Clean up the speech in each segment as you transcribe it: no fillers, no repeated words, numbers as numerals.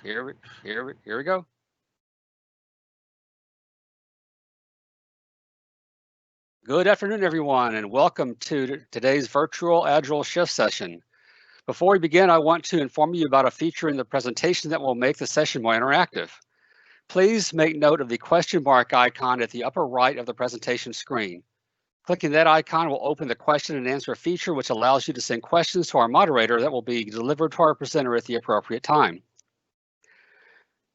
Here we go. Good afternoon, everyone, and welcome to today's virtual Agile Shift session. Before we begin, I want to inform you about a feature in the presentation that will make the session more interactive. Please make note of the question mark icon at the upper right of the presentation screen. Clicking that icon will open the question and answer feature, which allows you to send questions to our moderator that will be delivered to our presenter at the appropriate time.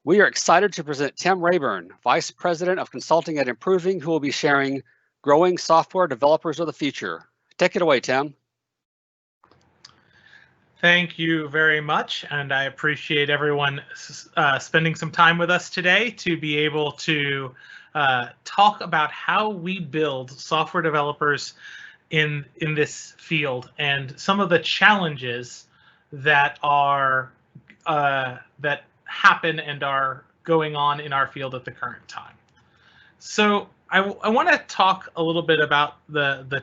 We are excited to present Tim Rayburn, Vice President of Consulting at Improving, who will be sharing Growing Software Developers of the Future. Take it away, Tim. Thank you very much, and I appreciate everyone spending some time with us today to be able to talk about how we build software developers in this field and some of the challenges that are that happen and are going on in our field at the current time. So I want to talk a little bit about the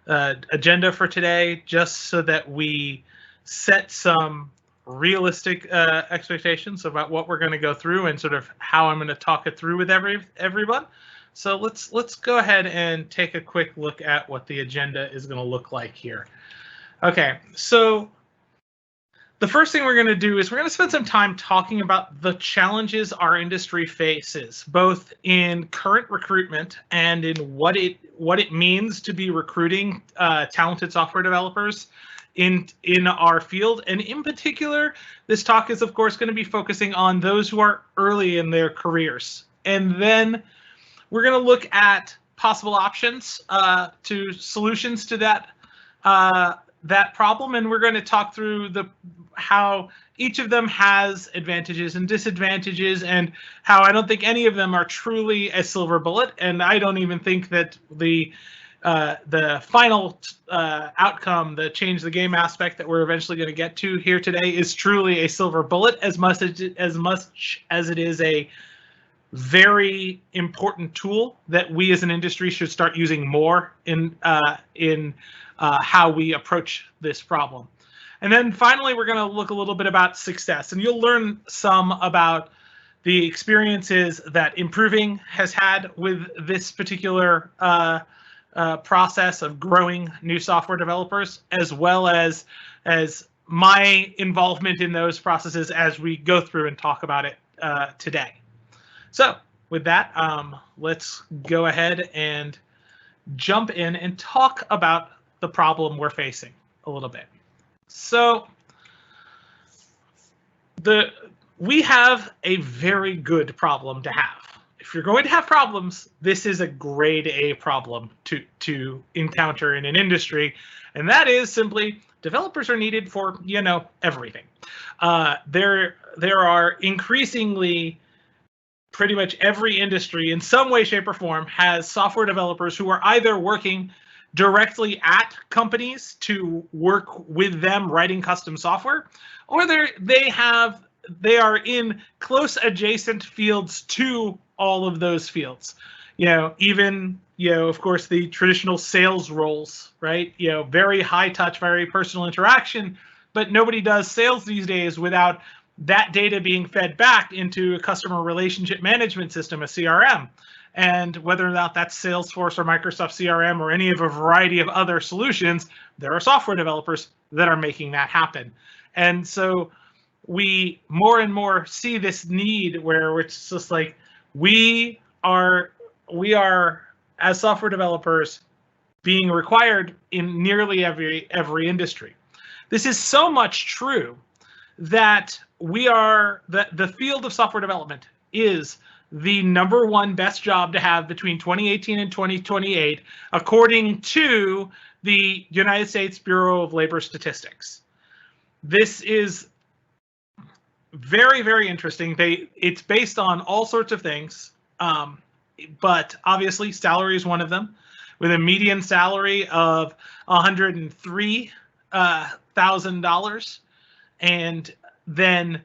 agenda for today, just so that we set some realistic expectations about what we're going to go through and sort of how I'm going to talk it through with everyone. So let's go ahead and take a quick look at what the agenda is going to look like here. Okay, so the first thing we're going to do is we're going to spend some time talking about the challenges our industry faces, both in current recruitment and in what it means to be recruiting talented software developers in our field. And in particular, this talk is, of course, going to be focusing on those who are early in their careers. And then we're going to look at possible options to solutions to that problem, and we're going to talk through how each of them has advantages and disadvantages, and how I don't think any of them are truly a silver bullet, and I don't even think that the final outcome, the change the game aspect that we're eventually going to get to here today, is truly a silver bullet as much as it is a very important tool that we as an industry should start using more in how we approach this problem. And then finally, we're going to look a little bit about success, and you'll learn some about the experiences that Improving has had with this particular process of growing new software developers, as well as my involvement in those processes as we go through and talk about it today. So with that, let's go ahead and jump in and talk about the problem we're facing a little bit. So we have a very good problem to have. If you're going to have problems, this is a grade A problem to encounter in an industry, and that is simply developers are needed for, you know, everything. There are increasingly pretty much every industry in some way, shape, or form has software developers who are either working directly at companies to work with them writing custom software, or they are in close adjacent fields to all of those fields. You know, even, you know, of course, the traditional sales roles, right? You know, very high touch, very personal interaction, but nobody does sales these days without that data being fed back into a customer relationship management system, a CRM. And whether or not that's Salesforce or Microsoft CRM or any of a variety of other solutions, there are software developers that are making that happen. And so we more and more see this need where it's just like we are as software developers being required in nearly every industry. This is so much true that the field of software development is the #1 best job to have between 2018 and 2028, according to the United States Bureau of Labor Statistics. This is very, very interesting. It's based on all sorts of things, but obviously salary is one of them, with a median salary of $103,000, and then,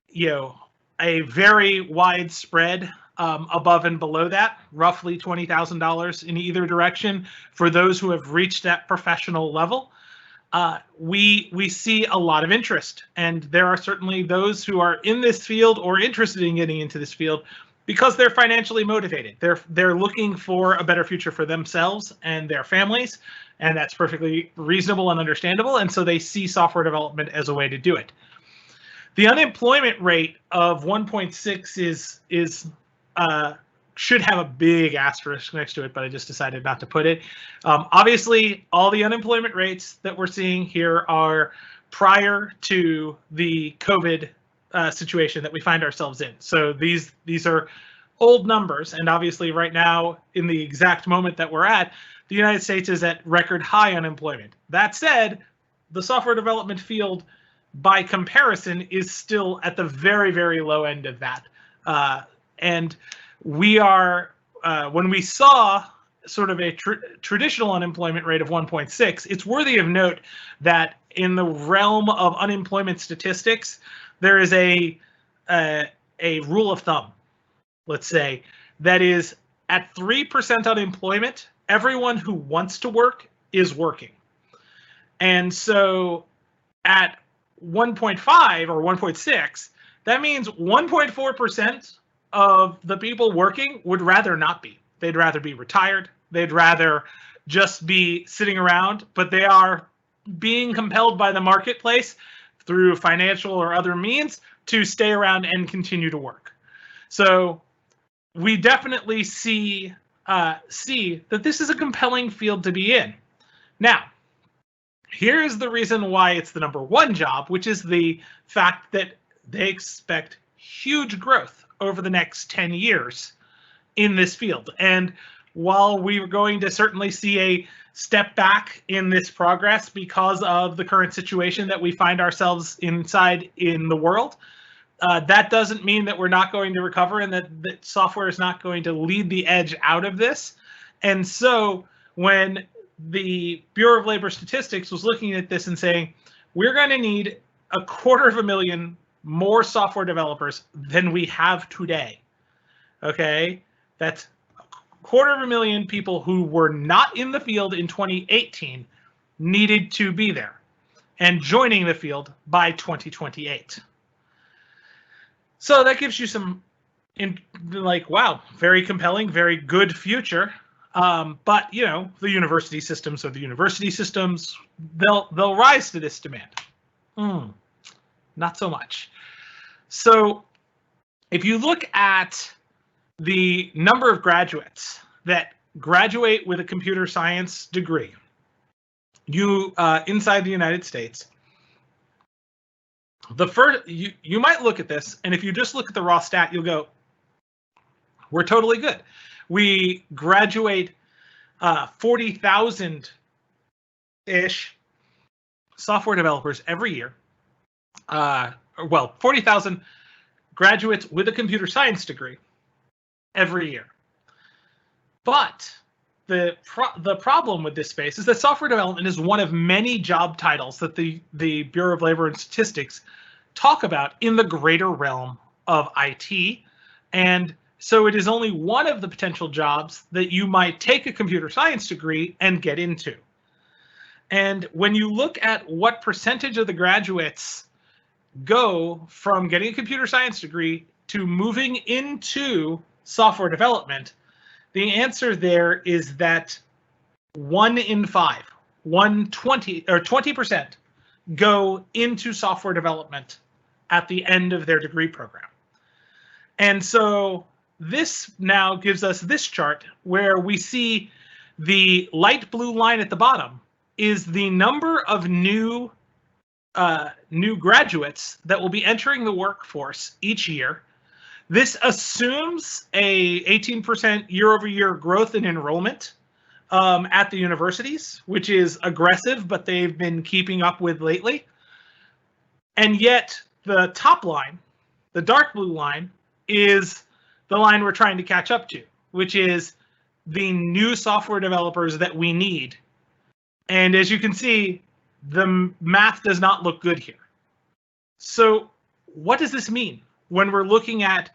you know, a very wide spread above and below that, roughly $20,000 in either direction for those who have reached that professional level. we see a lot of interest, and there are certainly those who are in this field or interested in getting into this field because they're financially motivated. They're looking for a better future for themselves and their families, and that's perfectly reasonable and understandable. And so they see software development as a way to do it. The unemployment rate of 1.6 is should have a big asterisk next to it, but I just decided not to put it. Obviously, all the unemployment rates that we're seeing here are prior to the COVID situation that we find ourselves in. So these are old numbers, and obviously right now, in the exact moment that we're at, the United States is at record high unemployment. That said, the software development field, by comparison, is still at the very, very low end of that. And we are, when we saw sort of a traditional unemployment rate of 1.6, it's worthy of note that in the realm of unemployment statistics, there is a rule of thumb, let's say, that is at 3% unemployment, everyone who wants to work is working. And so at 1.5 or 1.6, that means 1.4% of the people working would rather not be. They'd rather be retired. They'd rather just be sitting around, but they are being compelled by the marketplace through financial or other means to stay around and continue to work. So we definitely see that this is a compelling field to be in. Now, here's the reason why it's the #1 job, which is the fact that they expect huge growth over the next 10 years in this field. And while we're going to certainly see a step back in this progress because of the current situation that we find ourselves inside in the world, that doesn't mean that we're not going to recover and that software is not going to lead the edge out of this. And so when the Bureau of Labor Statistics was looking at this and saying, we're going to need 250,000 more software developers than we have today. Okay, that's 250,000 people who were not in the field in 2018 needed to be there and joining the field by 2028. So that gives you some, wow, very compelling, very good future. But you know, the university systems are the university systems. They'll rise to this demand. Not so much. So if you look at the number of graduates that graduate with a computer science degree, inside the United States, the first you might look at this, and if you just look at the raw stat, you'll go, we're totally good. We graduate 40,000-ish software developers every year. Well, 40,000 graduates with a computer science degree every year. But the problem with this space is that software development is one of many job titles that the Bureau of Labor and Statistics talk about in the greater realm of IT. And so it is only one of the potential jobs that you might take a computer science degree and get into. And when you look at what percentage of the graduates go from getting a computer science degree to moving into software development, the answer there is that 1 in 5, 20% go into software development at the end of their degree program. And so this now gives us this chart where we see the light blue line at the bottom is the number of new graduates that will be entering the workforce each year. This assumes a 18% year-over-year growth in enrollment at the universities, which is aggressive, but they've been keeping up with lately. And yet the top line, the dark blue line, is the line we're trying to catch up to, which is the new software developers that we need. And as you can see, the math does not look good here. So what does this mean when we're looking at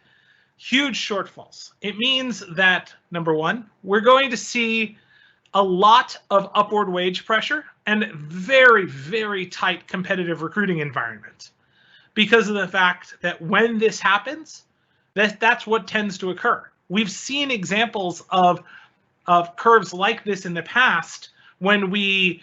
huge shortfalls? It means that, #1, we're going to see a lot of upward wage pressure and very, very tight competitive recruiting environment, because of the fact that when this happens, that's what tends to occur. We've seen examples of curves like this in the past when we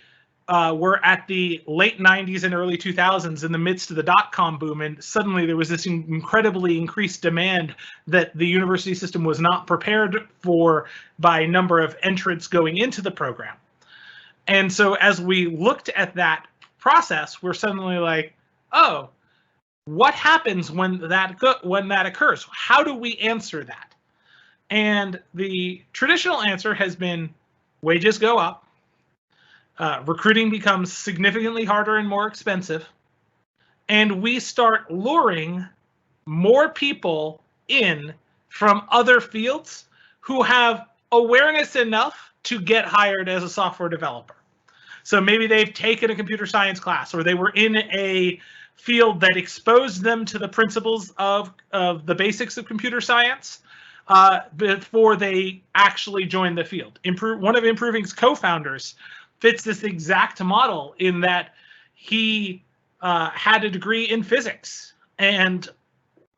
were at the late 90s and early 2000s in the midst of the dot-com boom, and suddenly there was this incredibly increased demand that the university system was not prepared for by number of entrants going into the program. And so as we looked at that process, we're suddenly like, oh, what happens when that occurs? How do we answer that? And the traditional answer has been wages go up, recruiting becomes significantly harder and more expensive, and we start luring more people in from other fields who have awareness enough to get hired as a software developer. So maybe they've taken a computer science class, or they were in a field that exposed them to the principles of the basics of computer science before they actually joined the field. One of Improving's co-founders fits this exact model in that he had a degree in physics and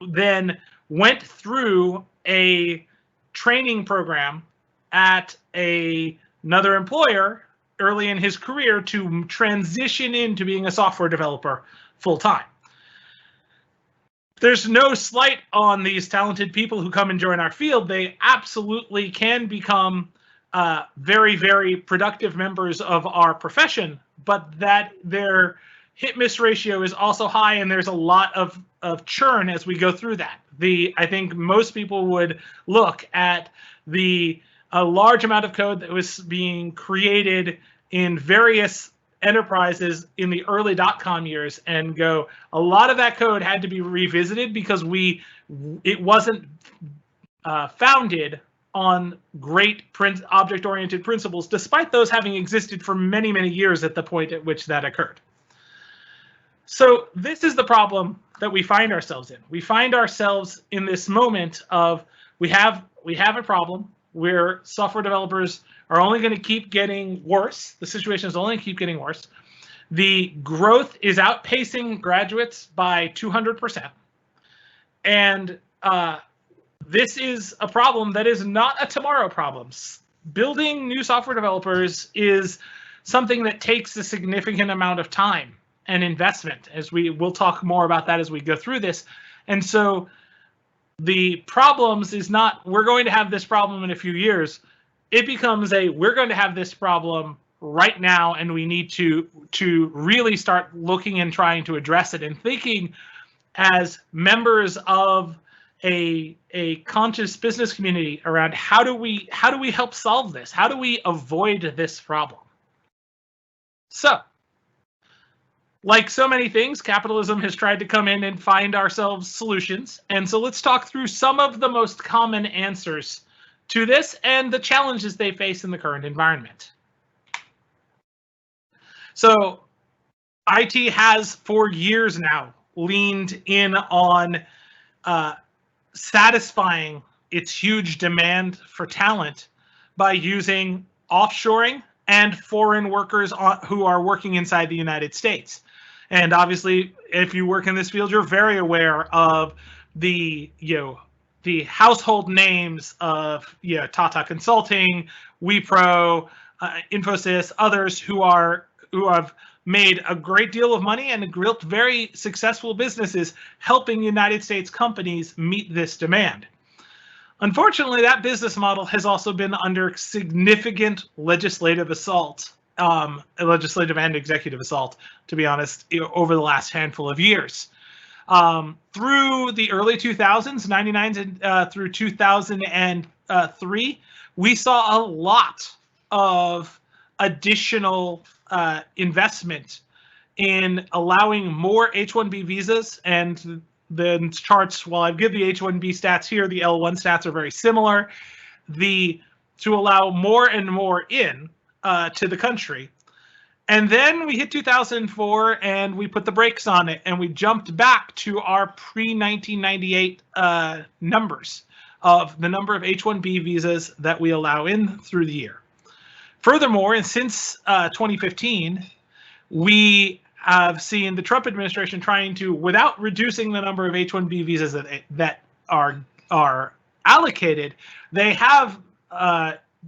then went through a training program at another employer early in his career to transition into being a software developer full-time. There's no slight on these talented people who come and join our field. They absolutely can become very, very productive members of our profession, but that their hit-miss ratio is also high, and there's a lot of churn as we go through that. I think most people would look at a large amount of code that was being created in various enterprises in the early dot-com years and go, a lot of that code had to be revisited because it wasn't founded on great object-oriented principles, despite those having existed for many, many years at the point at which that occurred. So this is the problem that we find ourselves in. We find ourselves in this moment of we have a problem where software developers are only going to keep getting worse. The situation is only going to keep getting worse. The growth is outpacing graduates by 200%. And this is a problem that is not a tomorrow problem. Building new software developers is something that takes a significant amount of time and investment, as we'll talk more about that as we go through this. And so the problems is not, we're going to have this problem in a few years. It becomes we're going to have this problem right now, and we need to really start looking and trying to address it and thinking as members of a conscious business community around how do we help solve this? How do we avoid this problem? So, like so many things, capitalism has tried to come in and find ourselves solutions. And so let's talk through some of the most common answers to this and the challenges they face in the current environment. So IT has for years now leaned in on satisfying its huge demand for talent by using offshoring and foreign workers who are working inside the United States. And obviously, if you work in this field, you're very aware of the household names of Tata Consulting, Wipro, Infosys, others who have made a great deal of money and built very successful businesses helping United States companies meet this demand. Unfortunately, that business model has also been under significant legislative assault, legislative and executive assault, to be honest, over the last handful of years. Through the early 2000s, 99 through 2003, we saw a lot of additional investment in allowing more H-1B visas, and the charts, while I give the H-1B stats here, the L-1 stats are very similar, to allow more and more in to the country. And then we hit 2004 and we put the brakes on it, and we jumped back to our pre-1998 numbers of the number of H-1B visas that we allow in through the year. Furthermore, and since 2015, we have seen the Trump administration trying to, without reducing the number of H-1B visas that are allocated, they have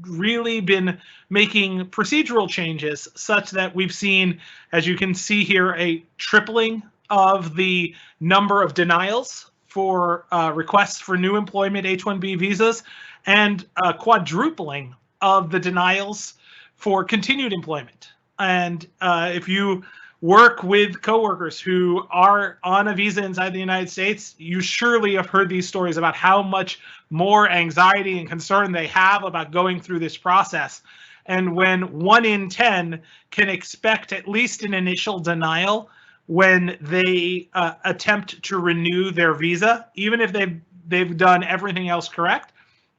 really been making procedural changes such that we've seen, as you can see here, a tripling of the number of denials for requests for new employment H-1B visas, and a quadrupling of the denials for continued employment. And if you work with coworkers who are on a visa inside the United States, you surely have heard these stories about how much more anxiety and concern they have about going through this process. And when 1 in 10 can expect at least an initial denial when they attempt to renew their visa, even if they've done everything else correct,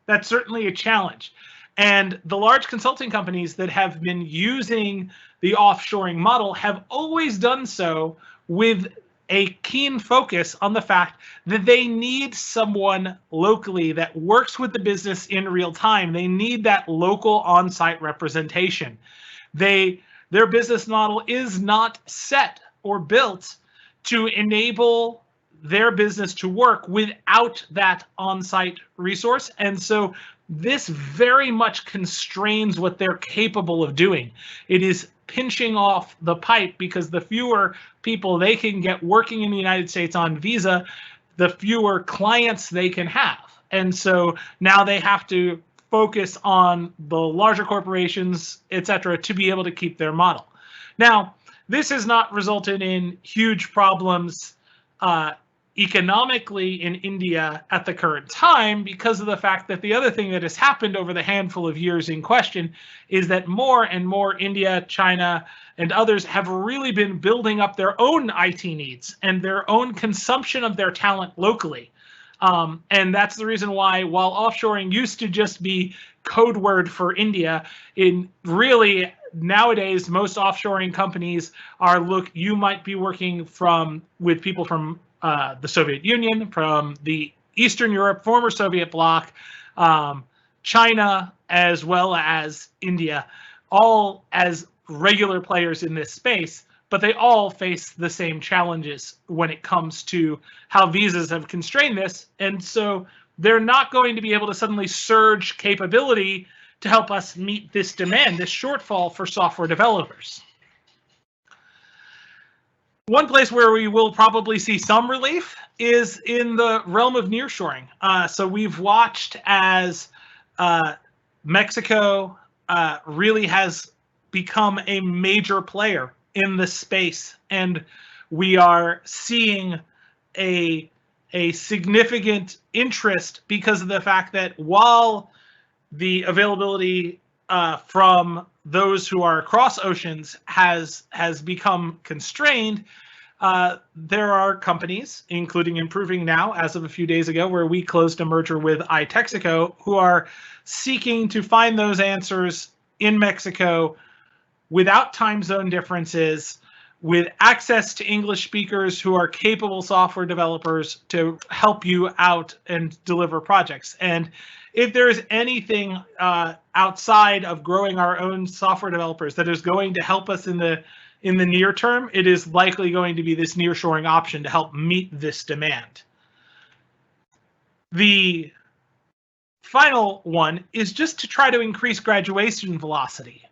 that's certainly a challenge. And the large consulting companies that have been using the offshoring model have always done so with a keen focus on the fact that they need someone locally that works with the business in real time. They need that local on-site representation. Their business model is not set or built to enable their business to work without that on-site resource. And so this very much constrains what they're capable of doing. It is pinching off the pipe, because the fewer people they can get working in the United States on visa, the fewer clients they can have. And so now they have to focus on the larger corporations, et cetera, to be able to keep their model. Now, this has not resulted in huge problems economically in India at the current time, because of the fact that the other thing that has happened over the handful of years in question is that more and more India, China, and others have really been building up their own IT needs and their own consumption of their talent locally. And that's the reason why, while offshoring used to just be code word for India, in really nowadays most offshoring companies are, look, you might be working with people from the Soviet Union, from the Eastern Europe, former Soviet bloc, China, as well as India, all as regular players in this space, but they all face the same challenges when it comes to how visas have constrained this. And so they're not going to be able to suddenly surge capability to help us meet this demand, this shortfall for software developers. One place where we will probably see some relief is in the realm of nearshoring. So we've watched as Mexico really has become a major player in this space, and we are seeing a significant interest because of the fact that while the availability from those who are across oceans has become constrained, there are companies, including Improving Now, as of a few days ago, where we closed a merger with iTexico, who are seeking to find those answers in Mexico without time zone differences, with access to English speakers who are capable software developers to help you out and deliver projects. And if there is anything outside of growing our own software developers that is going to help us in the near term, it is likely going to be this nearshoring option to help meet this demand. The final one is just to try to increase graduation velocity.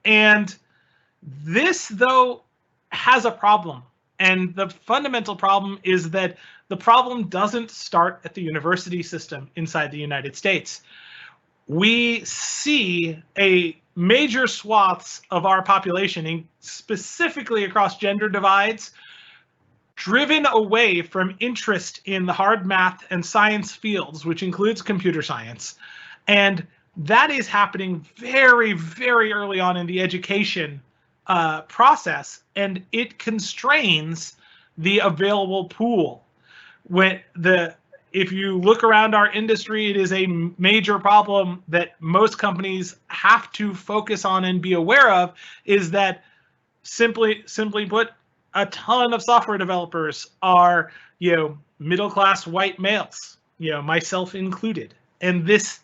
And this, though, has a problem. And the fundamental problem is that the problem doesn't start at the university system inside the United States. We see a major swaths of our population, specifically across gender divides, driven away from interest in the hard math and science fields, which includes computer science. And that is happening very, very early on in the education process, and it constrains the available pool. If you look around our industry, it is a major problem that most companies have to focus on and be aware of, is that simply put, a ton of software developers are, middle-class white males, myself included. And this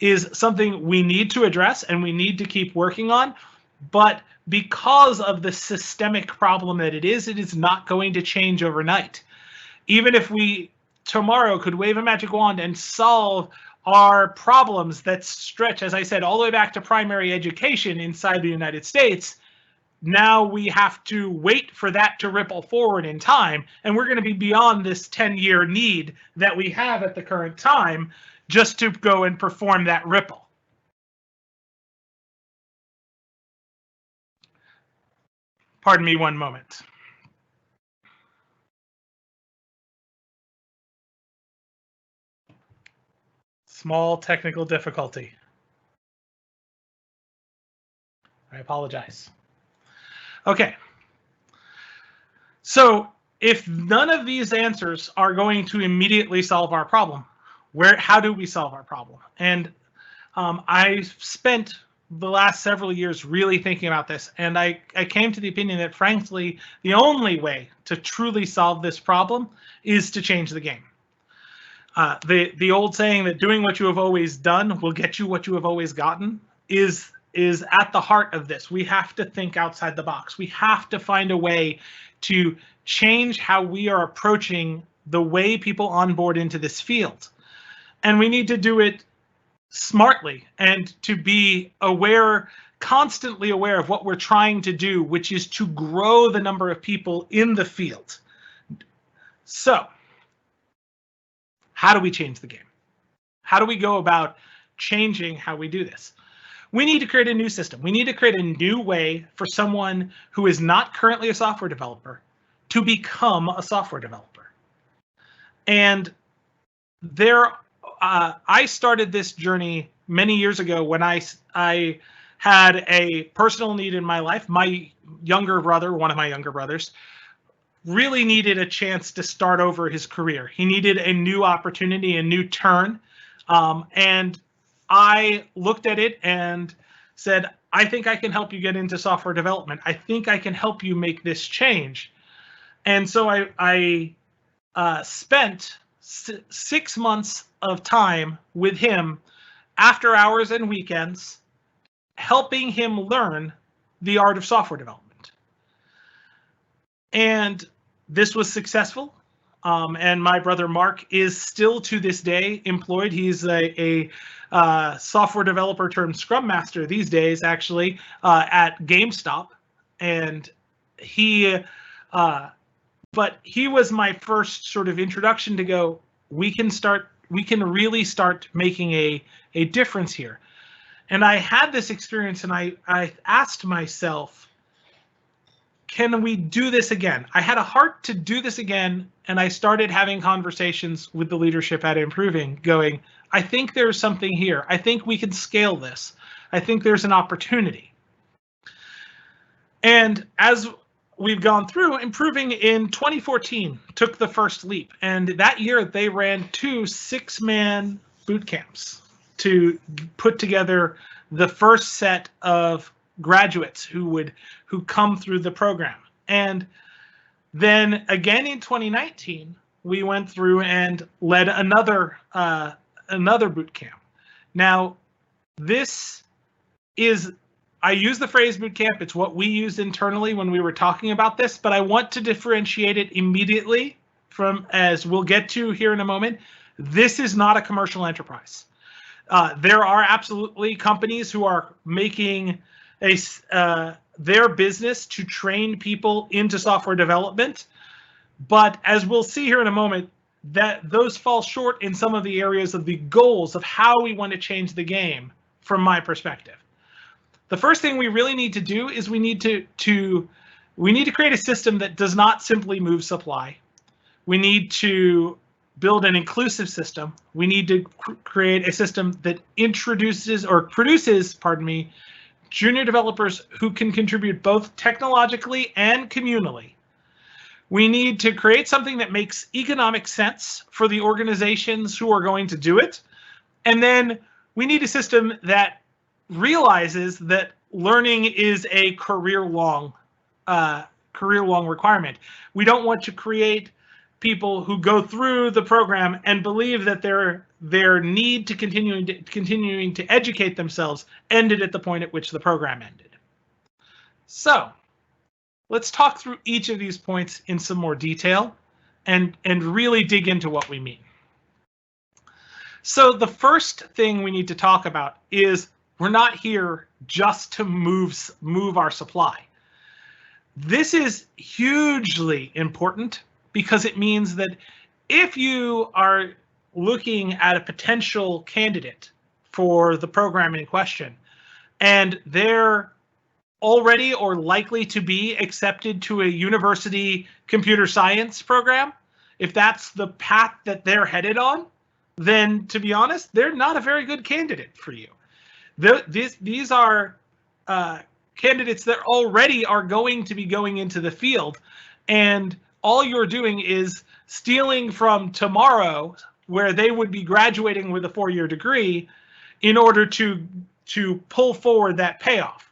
is something we need to address and we need to keep working on. But because of the systemic problem that it is not going to change overnight. Even if we tomorrow could wave a magic wand and solve our problems that stretch, as I said, all the way back to primary education inside the United States, now we have to wait for that to ripple forward in time, and we're going to be beyond this 10-year need that we have at the current time just to go and perform that ripple. Pardon me one moment. Small technical difficulty. I apologize. Okay. So if none of these answers are going to immediately solve our problem, how do we solve our problem? And I spent the last several years really thinking about this, and I came to the opinion that, frankly, the only way to truly solve this problem is to change the game. The old saying that doing what you have always done will get you what you have always gotten is at the heart of this. We have to think outside the box. We have to find a way to change how we are approaching the way people onboard into this field. And we need to do it smartly and to be aware, constantly aware of what we're trying to do, which is to grow the number of people in the field. So, how do we change the game? How do we go about changing how we do this? We need to create a new system. We need to create a new way for someone who is not currently a software developer to become a software developer. And I started this journey many years ago when I had a personal need in my life. My younger brother, one of my younger brothers, really needed a chance to start over his career. He needed a new opportunity, a new turn. And I looked at it and said, I think I can help you get into software development. I think I can help you make this change. And so I spent 6 months of time with him after hours and weekends, helping him learn the art of software development. And this was successful. And my brother Mark is still to this day employed. He's a software developer turned Scrum Master these days, actually, at GameStop. And but he was my first sort of introduction to go, we can really start making a difference here. And I had this experience and I asked myself, can we do this again? I had a heart to do this again, and I started having conversations with the leadership at Improving, going, I think there's something here. I think we can scale this. I think there's an opportunity. And as we've gone through, Improving in 2014 took the first leap. And that year they ran 2 6-man boot camps to put together the first set of graduates who come through the program. And then again in 2019, we went through and led another boot camp. Now, this is, I use the phrase boot camp. It's what we used internally when we were talking about this, but I want to differentiate it immediately from, as we'll get to here in a moment, this is not a commercial enterprise. There are absolutely companies who are making their business to train people into software development, but as we'll see here in a moment, that those fall short in some of the areas of the goals of how we want to change the game from my perspective. The first thing we really need to do is we need to create a system that does not simply move supply. We need to build an inclusive system. We need to create a system that introduces or produces, pardon me, junior developers who can contribute both technologically and communally. We need to create something that makes economic sense for the organizations who are going to do it. And then we need a system that realizes that learning is a career-long requirement. We don't want to create people who go through the program and believe that their need to continuing to educate themselves ended at the point at which the program ended. So let's talk through each of these points in some more detail and really dig into what we mean. So the first thing we need to talk about is we're not here just to move our supply. This is hugely important because it means that if you are looking at a potential candidate for the program in question and they're already or likely to be accepted to a university computer science program, if that's the path that they're headed on, then to be honest, they're not a very good candidate for you. These are candidates that already are going to be going into the field, and all you're doing is stealing from tomorrow, where they would be graduating with a 4-year degree, in order to pull forward that payoff.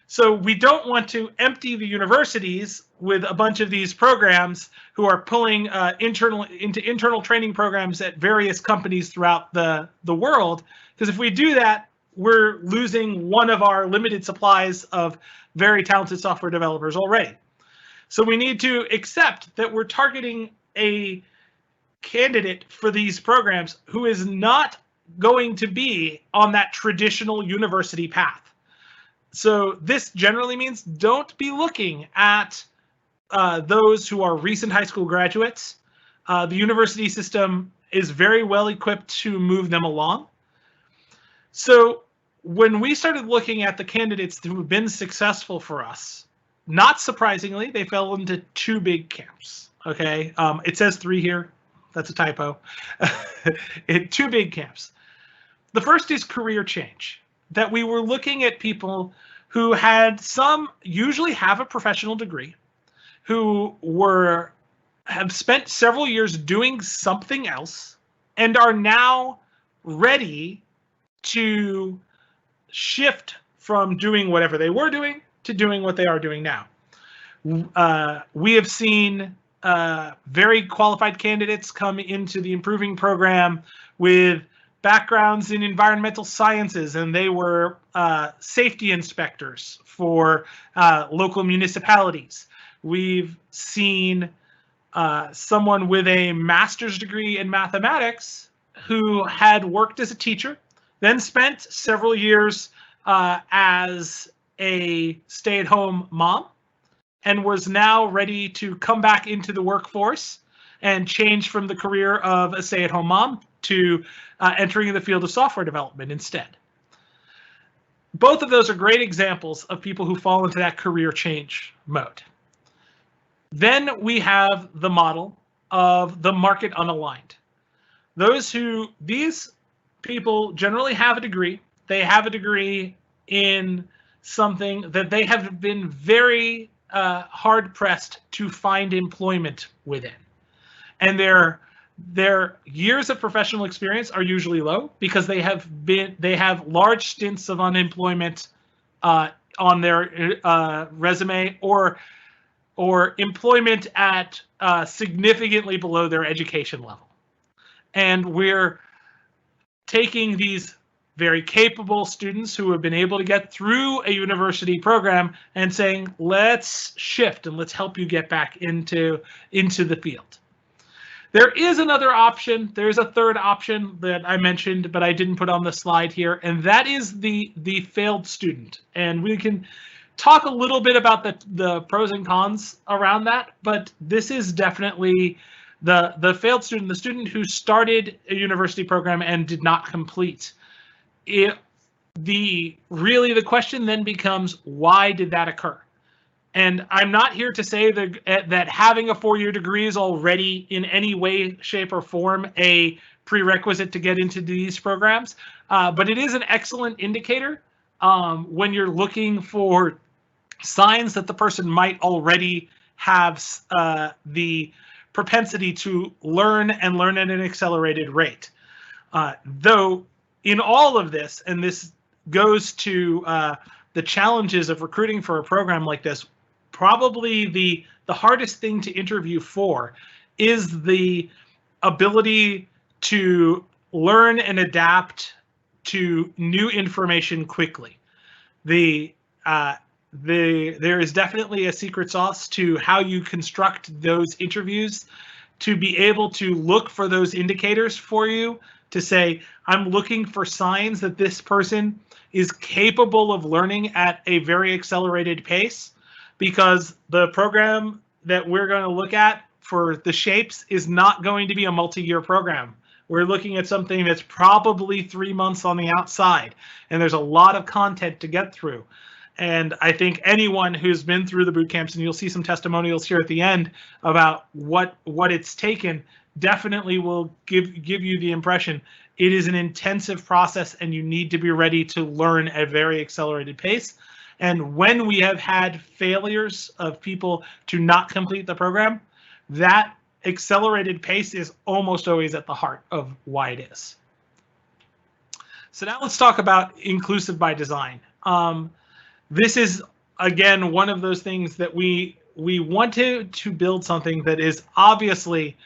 So we don't want to empty the universities with a bunch of these programs who are pulling internal training programs at various companies throughout the world, because if we do that, we're losing one of our limited supplies of very talented software developers already. So we need to accept that we're targeting a candidate for these programs who is not going to be on that traditional university path. So this generally means don't be looking at those who are recent high school graduates. The university system is very well equipped to move them along. So when we started looking at the candidates who have been successful for us, not surprisingly, they fell into 2 big camps. Okay, it says 3 here. That's a typo. 2 big camps. The first is career change. That we were looking at people who had usually have a professional degree, who have spent several years doing something else and are now ready to shift from doing whatever they were doing to doing what they are doing now. We have seen very qualified candidates come into the Improving program with backgrounds in environmental sciences, and they were safety inspectors for local municipalities. We've seen someone with a master's degree in mathematics who had worked as a teacher, then spent several years as a stay-at-home mom, and was now ready to come back into the workforce and change from the career of a stay-at-home mom to entering the field of software development instead. Both of those are great examples of people who fall into that career change mode. Then we have the model of the market unaligned. These people generally have a degree. They have a degree in something that they have been very hard pressed to find employment within. And their years of professional experience are usually low because they have large stints of unemployment on their resume, or employment at significantly below their education level. And we're taking these very capable students who have been able to get through a university program and saying, let's shift and let's help you get back into the field. There is another option. There's a third option that I mentioned, but I didn't put on the slide here, and that is the failed student. And we can talk a little bit about the pros and cons around that, but this is definitely the failed student, the student who started a university program and did not complete. The question then becomes, why did that occur? And I'm not here to say that having a 4-year degree is already in any way, shape, or form a prerequisite to get into these programs, but it is an excellent indicator when you're looking for signs that the person might already have the propensity to learn at an accelerated rate. Though in all of this, and this goes to the challenges of recruiting for a program like this, probably the hardest thing to interview for is the ability to learn and adapt to new information quickly. They there is definitely a secret sauce to how you construct those interviews to be able to look for those indicators for you to say, I'm looking for signs that this person is capable of learning at a very accelerated pace, because the program that we're going to look at for the shapes is not going to be a multi-year program. We're looking at something that's probably 3 months on the outside, and there's a lot of content to get through. And I think anyone who's been through the boot camps, and you'll see some testimonials here at the end about what it's taken, definitely will give you the impression it is an intensive process, and you need to be ready to learn at a very accelerated pace. And when we have had failures of people to not complete the program, that accelerated pace is almost always at the heart of why it is. So now let's talk about inclusive by design. This is, again, one of those things that we wanted to build something that is obviously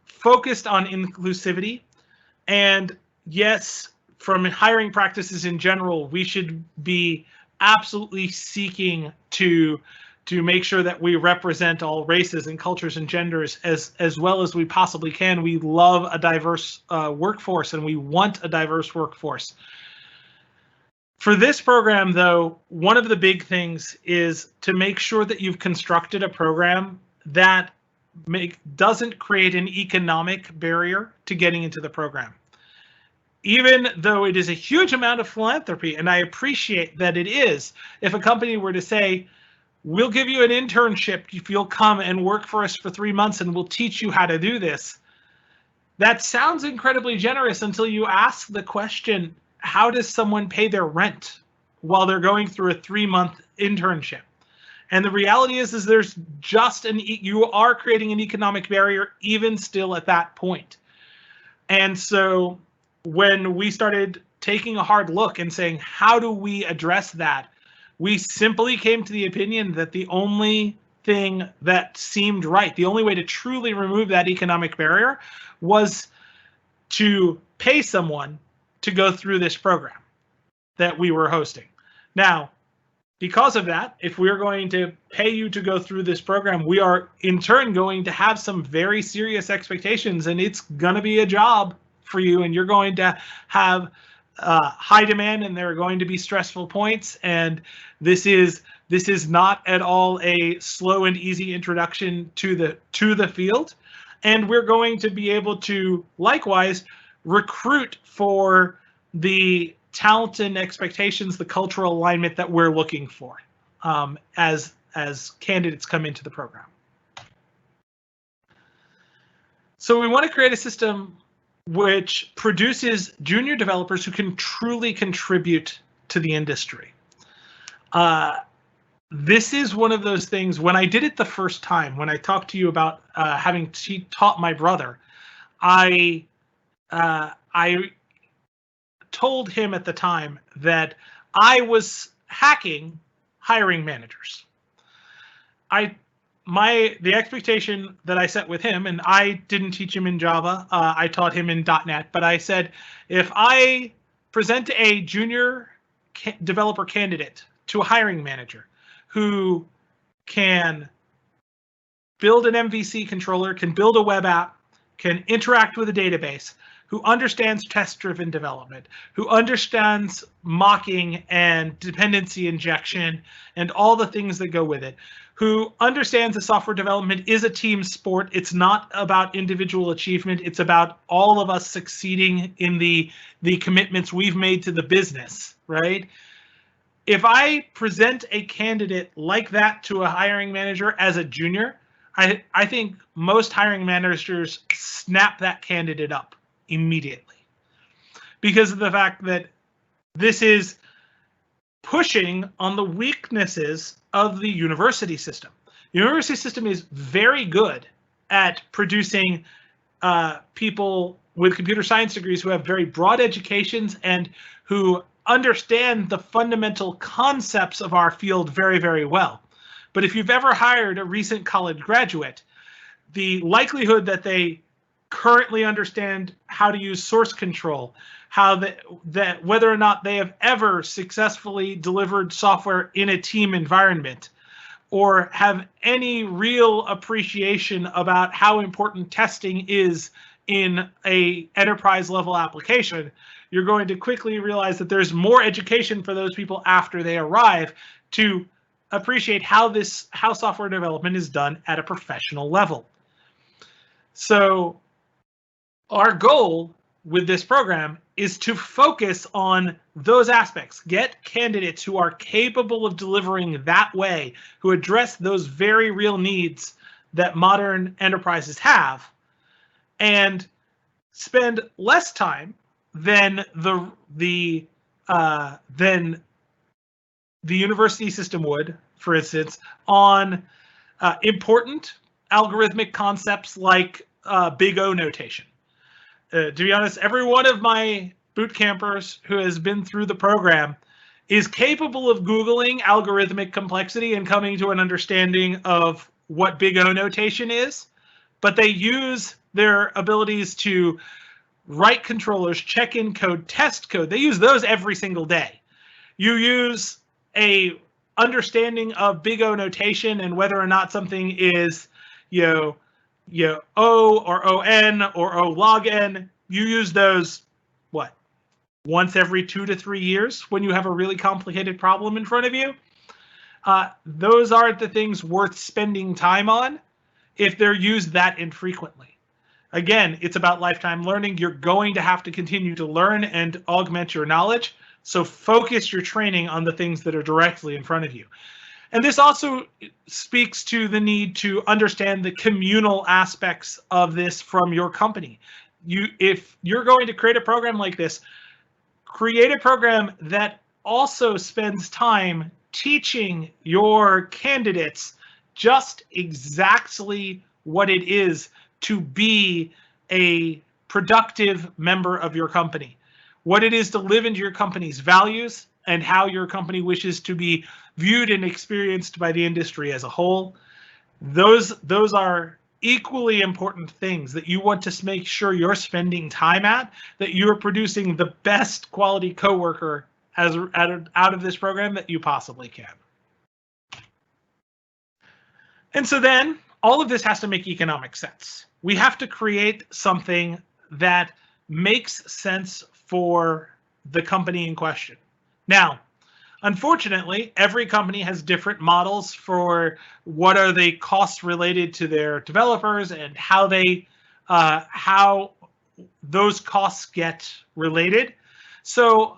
focused on inclusivity. And yes, from hiring practices in general, we should be absolutely seeking to make sure that we represent all races and cultures and genders as well as we possibly can. We love a diverse workforce, and we want a diverse workforce. For this program, though, one of the big things is to make sure that you've constructed a program that doesn't create an economic barrier to getting into the program. Even though it is a huge amount of philanthropy, and I appreciate that it is, if a company were to say, we'll give you an internship if you'll come and work for us for 3 months and we'll teach you how to do this, that sounds incredibly generous until you ask the question, how does someone pay their rent while they're going through a 3-month internship? And the reality is there's just you are creating an economic barrier even still at that point. And so when we started taking a hard look and saying, how do we address that? We simply came to the opinion that the only thing that seemed right, the only way to truly remove that economic barrier, was to pay someone to go through this program that we were hosting. Now, because of that, if we're going to pay you to go through this program, we are in turn going to have some very serious expectations, and it's going to be a job for you, and you're going to have high demand, and there are going to be stressful points, and this is not at all a slow and easy introduction to the field. And we're going to be able to likewise recruit for the talent and expectations, the cultural alignment that we're looking for as candidates come into the program. So we want to create a system which produces junior developers who can truly contribute to the industry. This is one of those things, when I did it the first time, when I talked to you about having taught my brother, I told him at the time that I was hacking hiring managers. The expectation that I set with him, and I didn't teach him in Java, I taught him in .NET, but I said, if I present a junior developer candidate to a hiring manager who can build an MVC controller, can build a web app, can interact with a database, who understands test-driven development, who understands mocking and dependency injection and all the things that go with it, who understands that software development is a team sport. It's not about individual achievement. It's about all of us succeeding in the commitments we've made to the business, right? If I present a candidate like that to a hiring manager as a junior, I think most hiring managers snap that candidate up immediately, because of the fact that this is pushing on the weaknesses of the university system. The university system is very good at producing people with computer science degrees who have very broad educations and who understand the fundamental concepts of our field very, very well. But if you've ever hired a recent college graduate, the likelihood that they currently understand how to use source control, how that whether or not they have ever successfully delivered software in a team environment, or have any real appreciation about how important testing is in a enterprise level application, you're going to quickly realize that there's more education for those people after they arrive to appreciate how software development is done at a professional level. So our goal with this program is to focus on those aspects, get candidates who are capable of delivering that way, who address those very real needs that modern enterprises have, and spend less time than the university system would, for instance, on important algorithmic concepts like big O notation. To be honest, every one of my boot campers who has been through the program is capable of Googling algorithmic complexity and coming to an understanding of what big O notation is, but they use their abilities to write controllers, check in code, test code. They use those every single day. You use a understanding of big O notation and whether or not something is, O or ON or O log N, you use those, once every 2 to 3 years when you have a really complicated problem in front of you. Those aren't the things worth spending time on if they're used that infrequently. Again, it's about lifetime learning. You're going to have to continue to learn and augment your knowledge. So focus your training on the things that are directly in front of you. And this also speaks to the need to understand the communal aspects of this from your company. If you're going to create a program like this, create a program that also spends time teaching your candidates just exactly what it is to be a productive member of your company, what it is to live into your company's values, and how your company wishes to be viewed and experienced by the industry as a whole. Those are equally important things that you want to make sure you're spending time at, that you're producing the best quality coworker out of this program that you possibly can. And so then all of this has to make economic sense. We have to create something that makes sense for the company in question. Now, unfortunately, every company has different models for what are the costs related to their developers and how those costs get related. So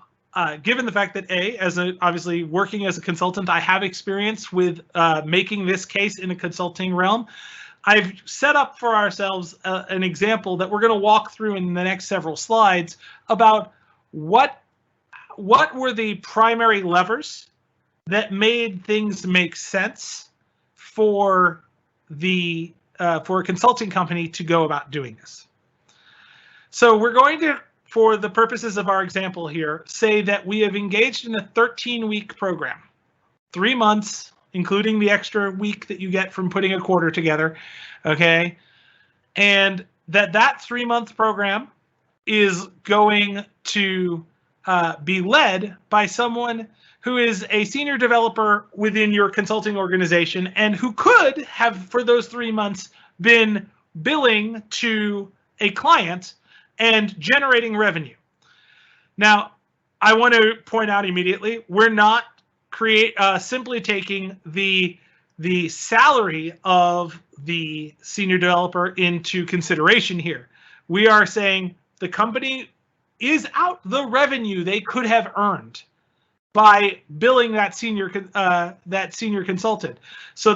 given the fact that obviously working as a consultant, I have experience with making this case in a consulting realm, I've set up for ourselves an example that we're going to walk through in the next several slides about what were the primary levers that made things make sense for a consulting company to go about doing this. So we're going to, for the purposes of our example here, say that we have engaged in a 13-week program, 3 months, including the extra week that you get from putting a quarter together, okay? And that 3-month program is going to be led by someone who is a senior developer within your consulting organization and who could have, for those 3 months, been billing to a client and generating revenue. Now, I want to point out immediately, we're not simply taking the salary of the senior developer into consideration here. We are saying the company is out the revenue they could have earned by billing that senior consultant. So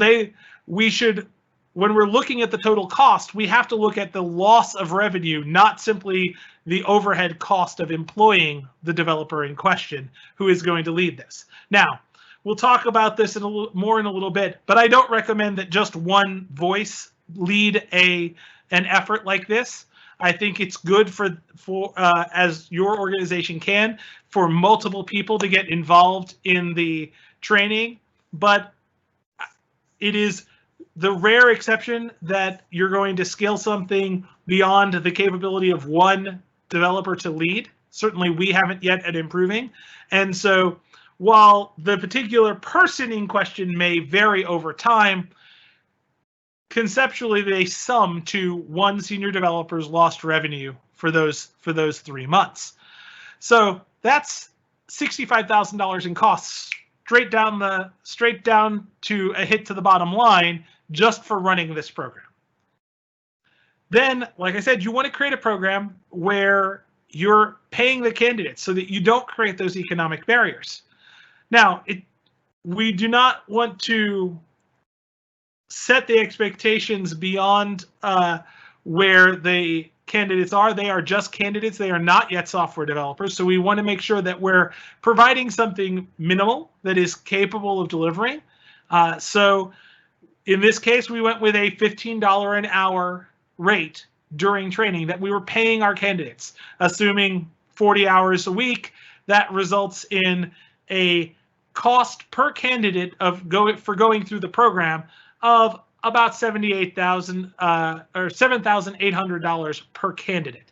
we should, when we're looking at the total cost, we have to look at the loss of revenue, not simply the overhead cost of employing the developer in question who is going to lead this. Now, we'll talk about this in a little bit, but I don't recommend that just one voice lead an effort like this. I think it's good for as your organization can, for multiple people to get involved in the training, but it is the rare exception that you're going to scale something beyond the capability of one developer to lead. Certainly we haven't yet at improving. And so while the particular person in question may vary over time, conceptually they sum to one senior developer's lost revenue for those 3 months. So that's $65,000 in costs straight down to a hit to the bottom line just for running this program. Then, like I said, you want to create a program where you're paying the candidates so that you don't create those economic barriers. Now, we do not want to set the expectations beyond where the candidates are. They are just candidates. They are not yet software developers. So we want to make sure that we're providing something minimal that is capable of delivering. So in this case, we went with a $15 an hour rate during training that we were paying our candidates, assuming 40 hours a week. That results in a cost per candidate for going through the program of about $78,000 or $7,800 per candidate.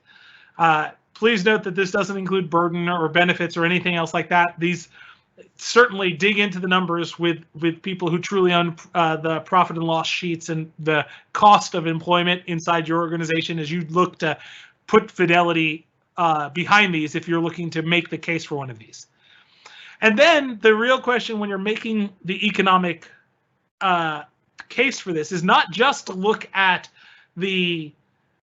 Please note that this doesn't include burden or benefits or anything else like that. These certainly dig into the numbers with people who truly own the profit and loss sheets and the cost of employment inside your organization as you look to put fidelity behind these if you're looking to make the case for one of these. And then the real question when you're making the economic case for this is not just to look at the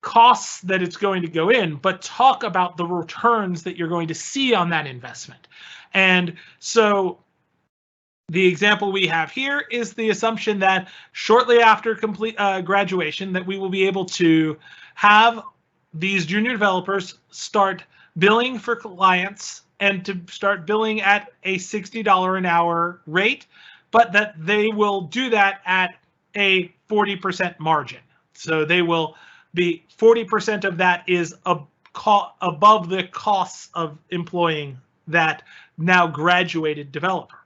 costs that it's going to go in, but talk about the returns that you're going to see on that investment. And so the example we have here is the assumption that shortly after complete graduation that we will be able to have these junior developers start billing for clients and to start billing at a $60 an hour rate, but that they will do that at a 40% margin. So they will be 40% of that is above the costs of employing that now graduated developer.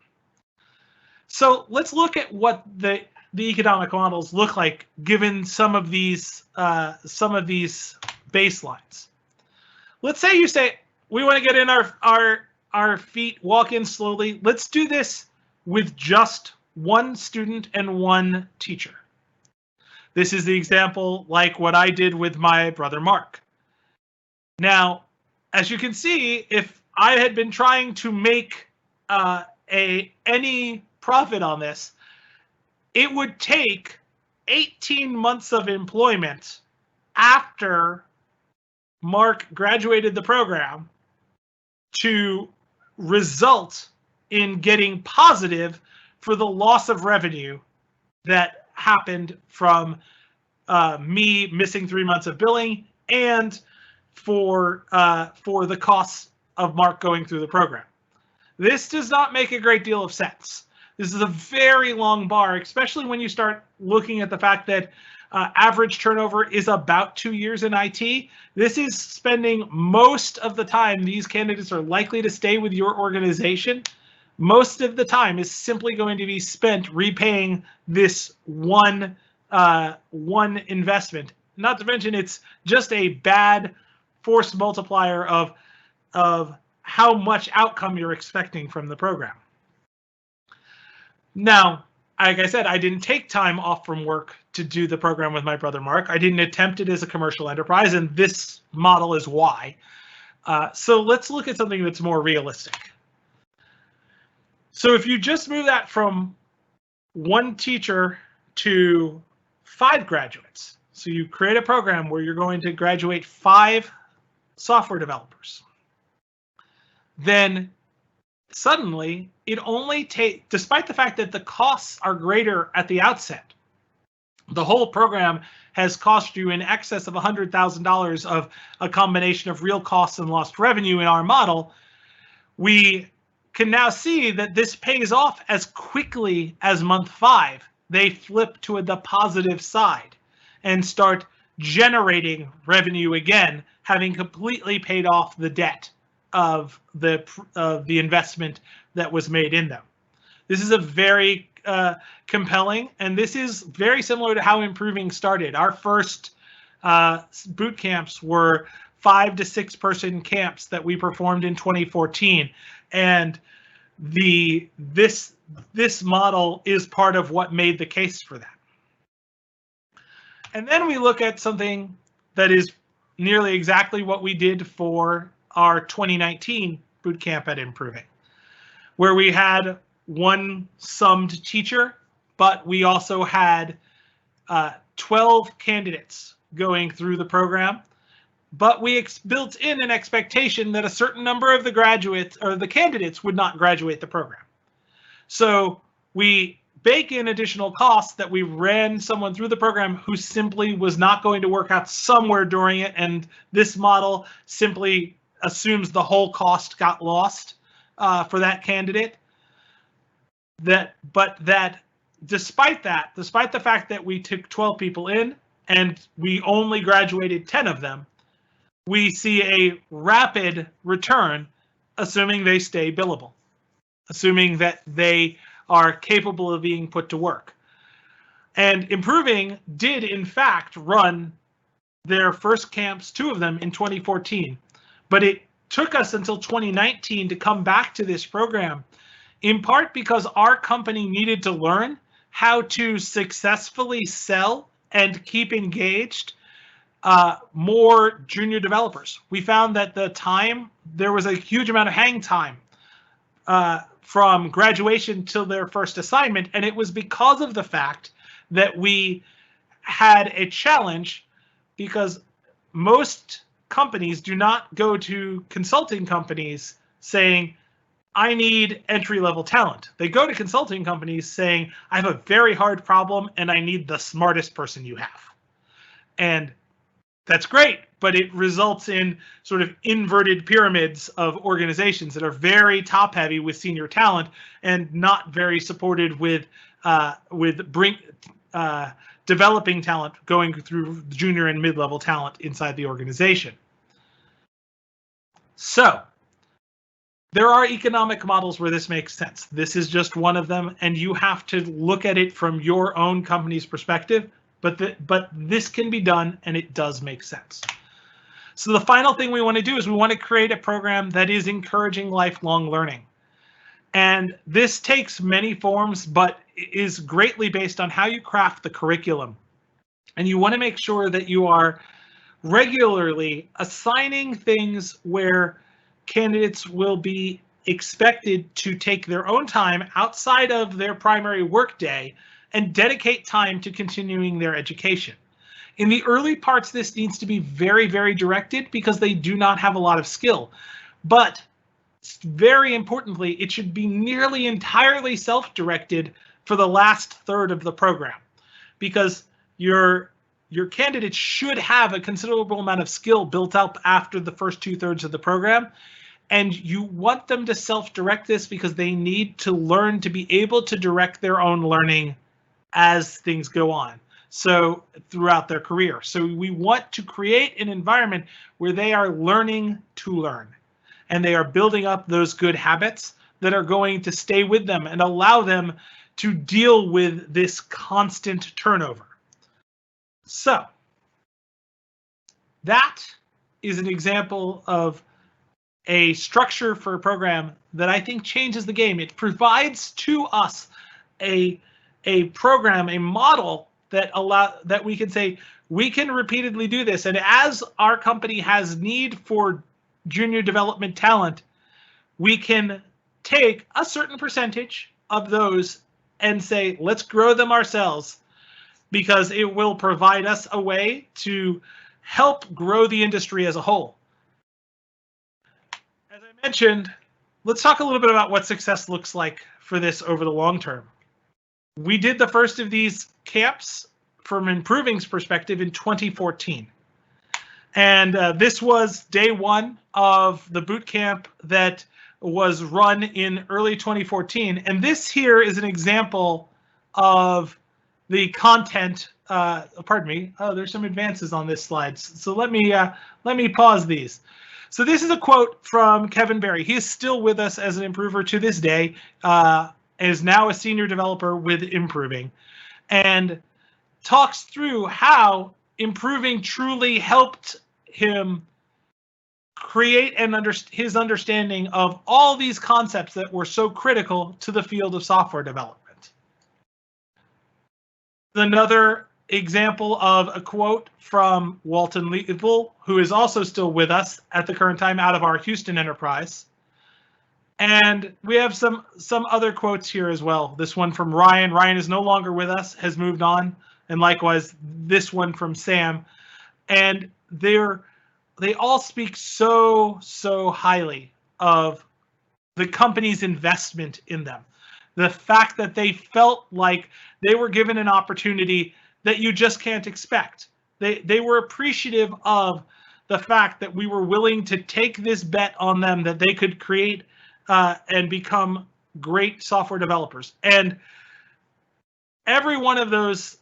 So let's look at what the economic models look like given some of these baselines. Let's say you say we want to get in our feet, walk in slowly. Let's do this with just one student and one teacher. This is the example like what I did with my brother Mark. Now, as you can see, if I had been trying to make any profit on this, it would take 18 months of employment after Mark graduated the program to result in getting positive for the loss of revenue that happened from me missing 3 months of billing and for the costs of Mark going through the program. This does not make a great deal of sense. This is a very long bar, especially when you start looking at the fact that average turnover is about 2 years in IT. This is spending most of the time these candidates are likely to stay with your organization. Most of the time is simply going to be spent repaying this one investment. Not to mention it's just a bad force multiplier of how much outcome you're expecting from the program. Now, like I said, I didn't take time off from work to do the program with my brother Mark. I didn't attempt it as a commercial enterprise, and this model is why. So let's look at something that's more realistic. So if you just move that from one teacher to 5 graduates, so you create a program where you're going to graduate 5 software developers, then suddenly it only takes, despite the fact that the costs are greater at the outset, the whole program has cost you in excess of $100,000 of a combination of real costs and lost revenue in our model. We can now see that this pays off as quickly as month 5. They flip to the positive side and start generating revenue again, having completely paid off the debt of the investment that was made in them. This is a very compelling, and this is very similar to how Improving started. Our first boot camps were 5 to 6 person camps that we performed in 2014, and this model is part of what made the case for that. And then we look at something that is nearly exactly what we did for our 2019 boot camp at Improving, where we had one summed teacher, but we also had 12 candidates going through the program. But we built in an expectation that a certain number of the graduates or the candidates would not graduate the program. So we bake in additional costs that we ran someone through the program who simply was not going to work out somewhere during it. And this model simply assumes the whole cost got lost for that candidate. But despite the fact that we took 12 people in and we only graduated 10 of them, we see a rapid return, assuming they stay billable, assuming that they are capable of being put to work. And Improving did, in fact, run their first camps, 2 of them, in 2014. But it took us until 2019 to come back to this program, in part because our company needed to learn how to successfully sell and keep engaged more junior developers. We found that there was a huge amount of hang time from graduation till their first assignment, and it was because of the fact that we had a challenge, because most companies do not go to consulting companies saying, I need entry-level talent. They go to consulting companies saying, I have a very hard problem and I need the smartest person you have. And that's great, but it results in sort of inverted pyramids of organizations that are very top-heavy with senior talent and not very supported with developing talent going through junior and mid-level talent inside the organization. So there are economic models where this makes sense. This is just one of them, and you have to look at it from your own company's perspective. But this can be done, and it does make sense. So the final thing we want to do is we want to create a program that is encouraging lifelong learning. And this takes many forms, but is greatly based on how you craft the curriculum. And you want to make sure that you are regularly assigning things where candidates will be expected to take their own time outside of their primary workday and dedicate time to continuing their education. In the early parts, this needs to be very, very directed because they do not have a lot of skill. But very importantly, it should be nearly entirely self-directed for the last third of the program, because your candidates should have a considerable amount of skill built up after the first 2/3 of the program. And you want them to self-direct this because they need to learn to be able to direct their own learning as things go on, so throughout their career. So we want to create an environment where they are learning to learn, and they are building up those good habits that are going to stay with them and allow them to deal with this constant turnover. So that is an example of a structure for a program that I think changes the game. It provides to us a program, a model that we can say we can repeatedly do this. And as our company has need for junior development talent, we can take a certain percentage of those and say, let's grow them ourselves, because it will provide us a way to help grow the industry as a whole. As I mentioned, let's talk a little bit about what success looks like for this over the long term. We did the first of these camps from Improving's perspective in 2014. And this was day 1 of the boot camp that was run in early 2014. And this here is an example of the content. Pardon me. Oh, there's some advances on this slide. So let me pause these. So this is a quote from Kevin Berry. He is still with us as an improver to this day. is now a senior developer with Improving, and talks through how Improving truly helped him create his understanding of all these concepts that were so critical to the field of software development. Another example of a quote from Walton Leavell, who is also still with us at the current time out of our Houston enterprise. And we have some other quotes here as well. This one from Ryan. Ryan is no longer with us, has moved on. And likewise, this one from Sam. And they all speak so highly of the company's investment in them. The fact that they felt like they were given an opportunity that you just can't expect. They were appreciative of the fact that we were willing to take this bet on them that they could create and become great software developers. And every one of those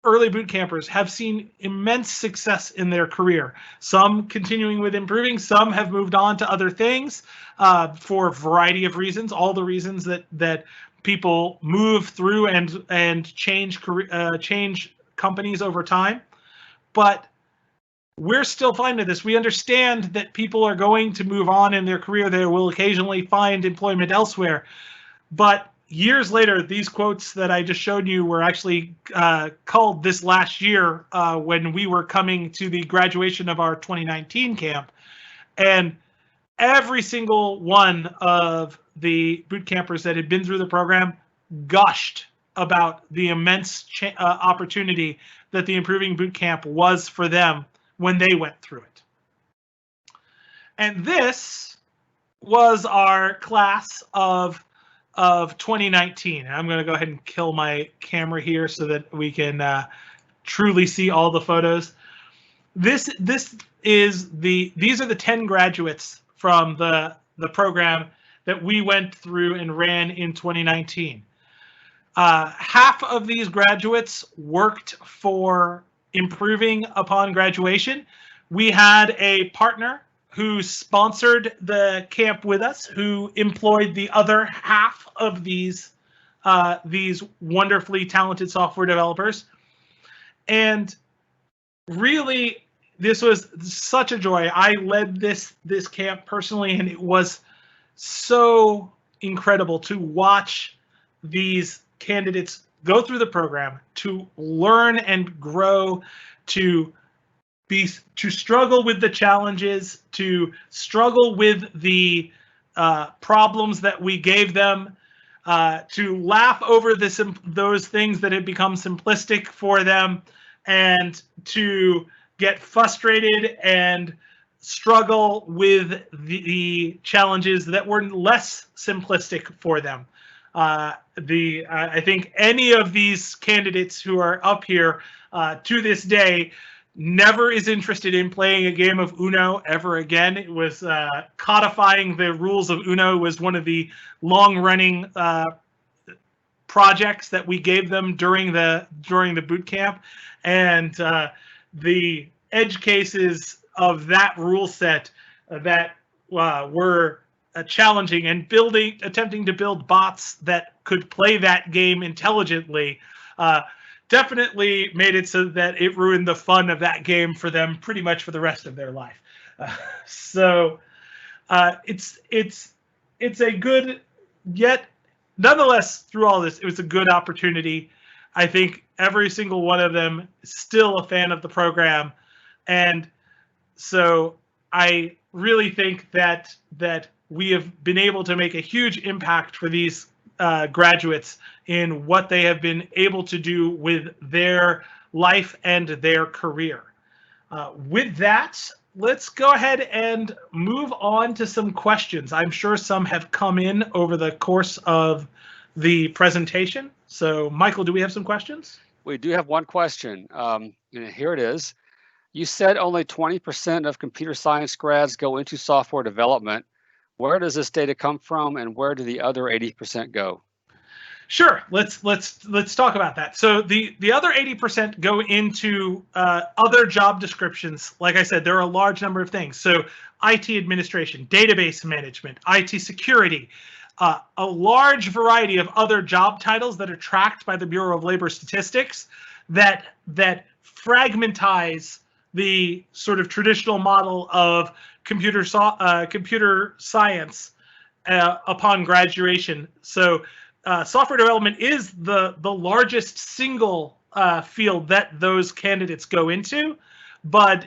early boot campers have seen immense success in their career. Some continuing with Improving, some have moved on to other things for a variety of reasons, all the reasons that people move through and change companies over time. But we're still fine with this. We understand that people are going to move on in their career. They will occasionally find employment elsewhere. But years later, these quotes that I just showed you were actually culled this last year when we were coming to the graduation of our 2019 camp. And every single one of the boot campers that had been through the program gushed about the immense opportunity that the Improving Boot Camp was for them when they went through it. And this was our class of 2019. I'm going to go ahead and kill my camera here so that we can truly see all the photos. These are the 10 graduates from the program that we went through and ran in 2019. Half of these graduates worked for Improving upon graduation. We had a partner who sponsored the camp with us, who employed the other half of these wonderfully talented software developers. And really, this was such a joy. I led this camp personally, and it was so incredible to watch these candidates go through the program, to learn and grow, to struggle with the challenges, to struggle with the problems that we gave them, to laugh over those things that had become simplistic for them, and to get frustrated and struggle with the challenges that were less simplistic for them. I think any of these candidates who are up here to this day never is interested in playing a game of Uno ever again. It was codifying the rules of Uno was one of the long-running projects that we gave them during the boot camp, and the edge cases of that rule set that were challenging, and attempting to build bots that could play that game intelligently definitely made it so that it ruined the fun of that game for them pretty much for the rest of their life. So it's a good, yet nonetheless, through all this, it was a good opportunity. I think every single one of them is still a fan of the program, and so I really think that we have been able to make a huge impact for these graduates in what they have been able to do with their life and their career. With that, let's go ahead and move on to some questions. I'm sure some have come in over the course of the presentation. So, Michael, do we have some questions? We do have one question. And here it is. You said only 20% of computer science grads go into software development. Where does this data come from, and where do the other 80% go? Sure. Let's talk about that. So the other 80% go into other job descriptions. Like I said, there are a large number of things. So IT administration, database management, IT security, a large variety of other job titles that are tracked by the Bureau of Labor Statistics that fragmentize the sort of traditional model of computer science upon graduation. So software development is the largest single field that those candidates go into, but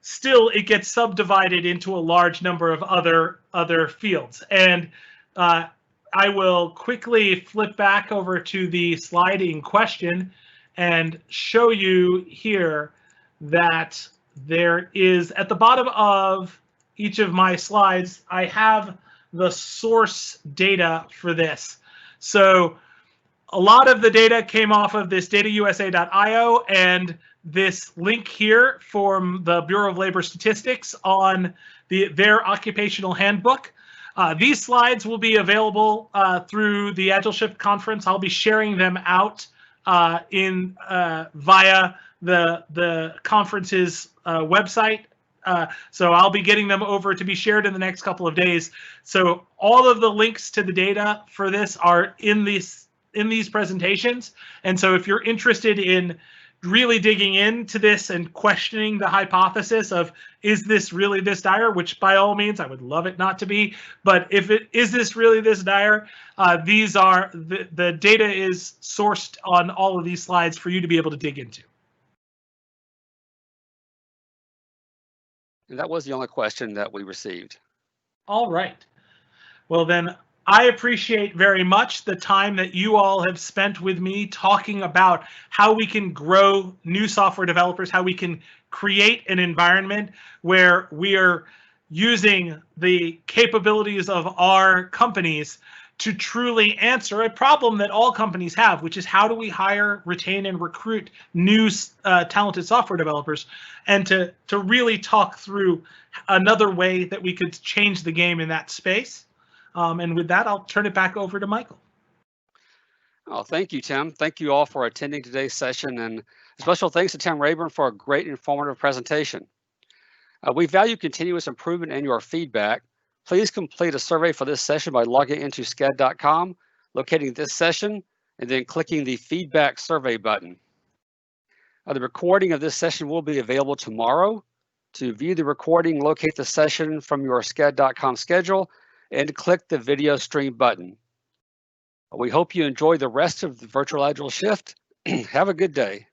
still it gets subdivided into a large number of other fields. And I will quickly flip back over to the slide in question and show you here that there is, at the bottom of each of my slides, I have the source data for this. So a lot of the data came off of this datausa.io and this link here from the Bureau of Labor Statistics on their occupational handbook. These slides will be available through the Agile Shift conference. I'll be sharing them out via the conference's website. So I'll be getting them over to be shared in the next couple of days. So all of the links to the data for this are in these presentations. And so if you're interested in really digging into this and questioning the hypothesis of, is this really this dire, which by all means, I would love it not to be, but if it is this really this dire, these are, the data is sourced on all of these slides for you to be able to dig into. And that was the only question that we received. All right. Well, then I appreciate very much the time that you all have spent with me talking about how we can grow new software developers, how we can create an environment where we are using the capabilities of our companies to truly answer a problem that all companies have, which is how do we hire, retain, and recruit new talented software developers, and to really talk through another way that we could change the game in that space. And with that, I'll turn it back over to Michael. Oh, thank you, Tim. Thank you all for attending today's session, and a special thanks to Tim Rayburn for a great informative presentation. We value continuous improvement and your feedback. Please complete a survey for this session by logging into sched.com, locating this session, and then clicking the feedback survey button. The recording of this session will be available tomorrow. To view the recording, locate the session from your sched.com schedule and click the video stream button. We hope you enjoy the rest of the Virtual Agile Shift. Have a good day.